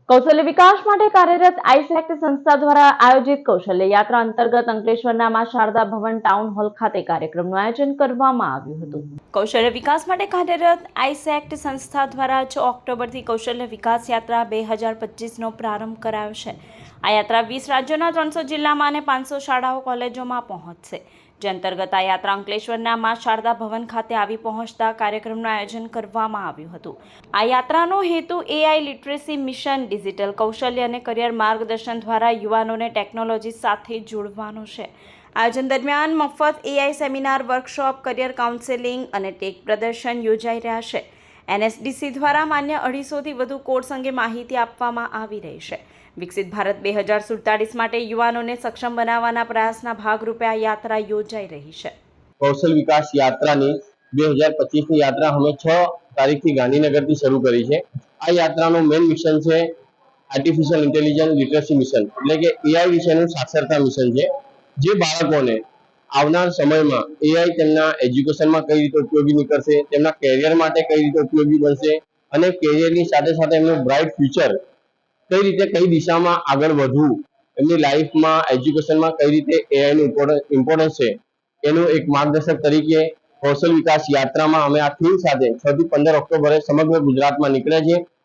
કૌશલ્ય વિકાસ માટે કાર્યરત આઈસેક્ટ સંસ્થા દ્વારા આયોજિત કૌશલ્ય યાત્રા અંતર્ગત અંકલેશ્વરના મા શારદા ભવન ટાઉન હોલ ખાતે કાર્યક્રમનું આયોજન કરવામાં આવ્યું હતું। કૌશલ્ય વિકાસ માટે કાર્યરત આઈસેક્ટ સંસ્થા દ્વારા 6 ઓક્ટોબરથી કૌશલ્ય વિકાસ યાત્રા 2025નો પ્રારંભ કરાયો છે। આ યાત્રા 20 રાજ્યોના 300 જિલ્લામાં અને 500 શાળાઓ કોલેજોમાં પહોંચશે। જે અંતર્ગત આ યાત્રા અંકલેશ્વરના મા શારદા ભવન ખાતે આવી પહોંચતા કાર્યક્રમનું આયોજન કરવામાં આવ્યું હતું। આ યાત્રાનો હેતુ એઆઈ લિટરેસી મિશન, ડિજિટલ કૌશલ્ય અને કરિયર માર્ગદર્શન દ્વારા યુવાનોને ટેકનોલોજી સાથે જોડવાનો છે। આયોજન દરમિયાન મફત AI seminar, workshop, career counselling અને ટેક પ્રદર્શન યોજાઈ રહ્યા છે। એનએસડીસી દ્વારા માન્ય 250થી વધુ કોર્સ અંગે માહિતી આપવામાં આવી રહી છે। વિકસિત ભારત 2047 માટે યુવાનોને સક્ષમ બનાવવાના પ્રયાસના ભાગરૂપે આ યાત્રા યોજાઈ રહી છે। કૌશલ વિકાસ યાત્રાની 2025ની યાત્રા અમે 6 તારીખથી ગાંધીનગરથી શરૂ કરી છે। આ યાત્રાનું મેઇન મિશન છે આર્ટિફિશિયલ ઇન્ટેલિજન્સ લિટરસી મિશન, એટલે કે એઆઈ વિશેનું સાક્ષરતા મિશન છે, જે બાળકોને આવનાર સમયમાં એઆઈ તેમના એજ્યુકેશનમાં કઈ રીતે ઉપયોગી નીકળશે, તેમના કેરિયર માટે કઈ રીતે ઉપયોગી બનશે અને કેરિયરની સાથે સાથે એમનું બ્રાઇટ ફ્યુચર કઈ રીતે, કઈ દિશામાં આગળ વધવું, એમની લાઈફમાં એજ્યુકેશનમાં કઈ રીતે એઆઈનું ઇમ્પોર્ટન્સ છે, એનું એક માર્ગદર્શક તરીકે કૌશલ વિકાસ યાત્રામાં અમે આ થીમ સાથે 6 થી 15 ઓક્ટોબરે સમગ્ર ગુજરાતમાં નીકળ્યા છીએ।